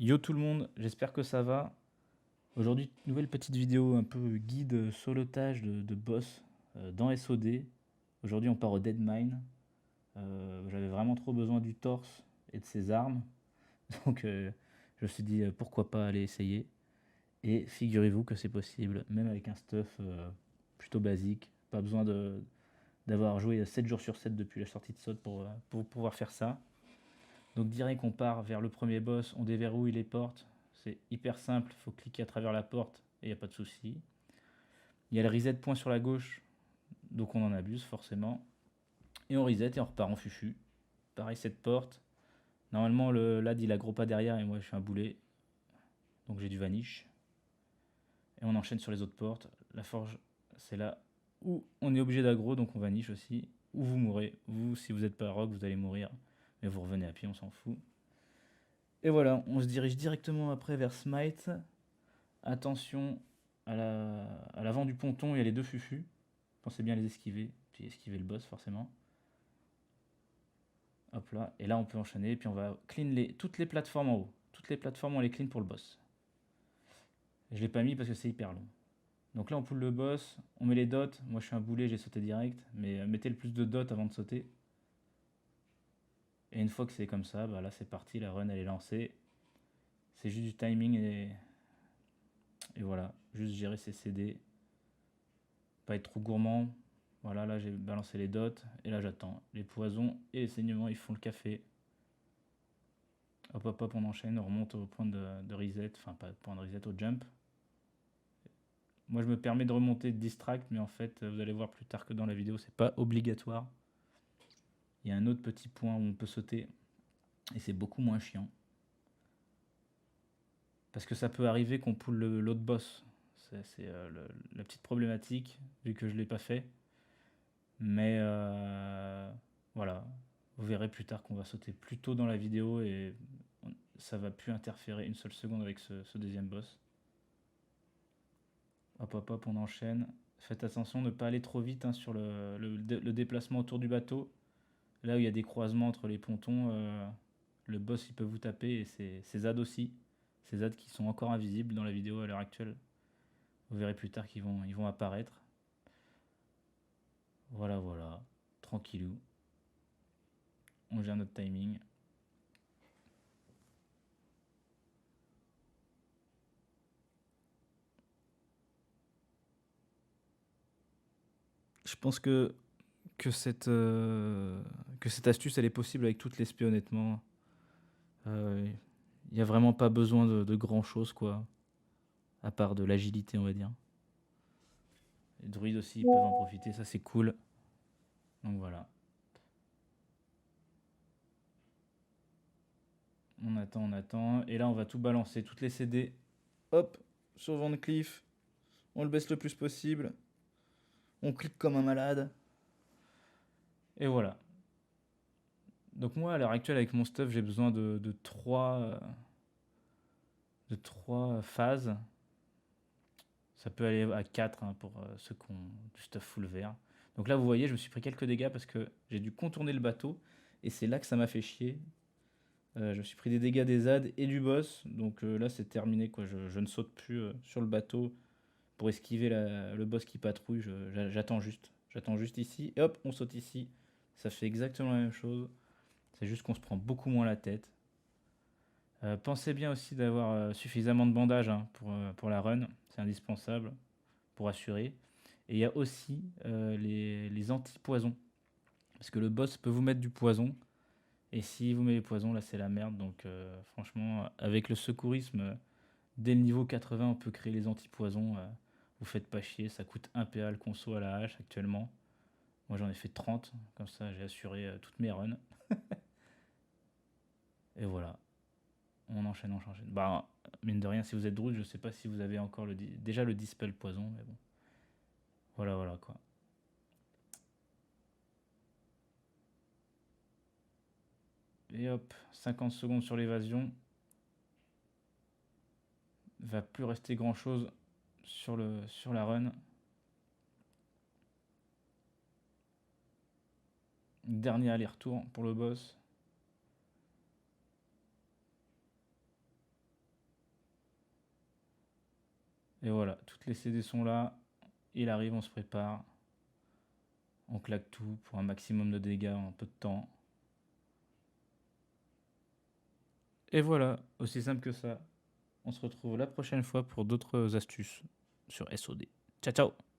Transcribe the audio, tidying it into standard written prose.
Yo tout le monde, j'espère que ça va. Aujourd'hui, nouvelle petite vidéo un peu guide solotage de boss dans SOD. Aujourd'hui, on part au Deadmine. J'avais vraiment trop besoin du torse et de ses armes. Donc, je me suis dit pourquoi pas aller essayer. Et figurez-vous que c'est possible, même avec un stuff plutôt basique. Pas besoin d'avoir joué 7 jours sur 7 depuis la sortie de SOD pour pouvoir faire ça. Donc direct qu'on part vers le premier boss, on déverrouille les portes. C'est hyper simple, il faut cliquer à travers la porte et il n'y a pas de souci. Il y a le reset point sur la gauche, donc on en abuse forcément. Et on reset et on repart en fufu. Pareil cette porte. Normalement le lad il a gros pas derrière et moi je suis un boulet. Donc j'ai du vanish. Et on enchaîne sur les autres portes. La forge c'est là où on est obligé d'aggro, donc on vanish aussi. Ou vous mourrez. Vous si vous n'êtes pas rock vous allez mourir. Mais vous revenez à pied, on s'en fout. Et voilà, on se dirige directement après vers Smite. Attention, à l'avant du ponton, il y a les deux fufus. Pensez bien à les esquiver, puis esquiver le boss forcément. Hop là, et là on peut enchaîner, puis on va clean toutes les plateformes en haut. Toutes les plateformes on les clean pour le boss. Je l'ai pas mis parce que c'est hyper long. Donc là on pull le boss, on met les dots. Moi je suis un boulet, j'ai sauté direct, mais mettez le plus de dots avant de sauter. Et une fois que c'est comme ça, bah là c'est parti, la run elle est lancée. C'est juste du timing et voilà, juste gérer ses CD. Pas être trop gourmand. Voilà, là j'ai balancé les dots et là j'attends. Les poisons et les saignements ils font le café. Hop hop hop, on enchaîne, on remonte au point de reset, enfin pas point de reset, au jump. Moi je me permets de remonter de distract, mais en fait vous allez voir plus tard que dans la vidéo c'est pas obligatoire. Il y a un autre petit point où on peut sauter et c'est beaucoup moins chiant. Parce que ça peut arriver qu'on pull l'autre boss. C'est la petite problématique vu que je l'ai pas fait. Mais voilà, vous verrez plus tard qu'on va sauter plus tôt dans la vidéo et ça va plus interférer une seule seconde avec ce deuxième boss. Hop hop hop, on enchaîne. Faites attention de ne pas aller trop vite hein, sur le déplacement autour du bateau. Là où il y a des croisements entre les pontons, le boss il peut vous taper et ses ZAD aussi. Ces ZAD qui sont encore invisibles dans la vidéo à l'heure actuelle. Vous verrez plus tard ils vont apparaître. Voilà, voilà. Tranquillou. On gère notre timing. Je pense que cette astuce elle est possible avec toutes les spé honnêtement. Il n'y a vraiment pas besoin de grand chose quoi. À part de l'agilité on va dire. Les druides aussi ils peuvent en profiter, ça c'est cool. Donc voilà. On attend, on attend. Et là on va tout balancer, toutes les CD. Hop, sur Van Cleef. On le baisse le plus possible. On clique comme un malade. Et voilà. Donc moi à l'heure actuelle avec mon stuff j'ai besoin de 3 phases. Ça peut aller à 4 hein, pour ceux qui ont du stuff full vert. Donc là, vous voyez, je me suis pris quelques dégâts parce que j'ai dû contourner le bateau. Et c'est là que ça m'a fait chier. Je me suis pris des dégâts des ZAD et du boss. Donc là, c'est terminé. Quoi. Je ne saute plus sur le bateau pour esquiver le boss qui patrouille. J'attends juste. J'attends juste ici. Et hop, on saute ici. Ça fait exactement la même chose. C'est juste qu'on se prend beaucoup moins la tête. Pensez bien aussi d'avoir suffisamment de bandages hein, pour la run. C'est indispensable pour assurer. Et il y a aussi les anti-poisons. Parce que le boss peut vous mettre du poison. Et si vous mettez les poisons, là c'est la merde. Donc franchement, avec le secourisme, dès le niveau 80, on peut créer les anti-poisons. Vous faites pas chier, ça coûte 1 PA le conso à la hache actuellement. Moi j'en ai fait 30, comme ça j'ai assuré toutes mes runs. Et voilà, on enchaîne, on enchaîne. Bah, mine de rien, si vous êtes druide, je sais pas si vous avez encore déjà le dispel poison, mais bon. Voilà, voilà quoi. Et hop, 50 secondes sur l'évasion. Va plus rester grand chose sur la run. Dernier aller-retour pour le boss. Et voilà, toutes les CD sont là. Il arrive, on se prépare. On claque tout pour un maximum de dégâts en peu de temps. Et voilà, aussi simple que ça. On se retrouve la prochaine fois pour d'autres astuces sur SOD. Ciao ciao!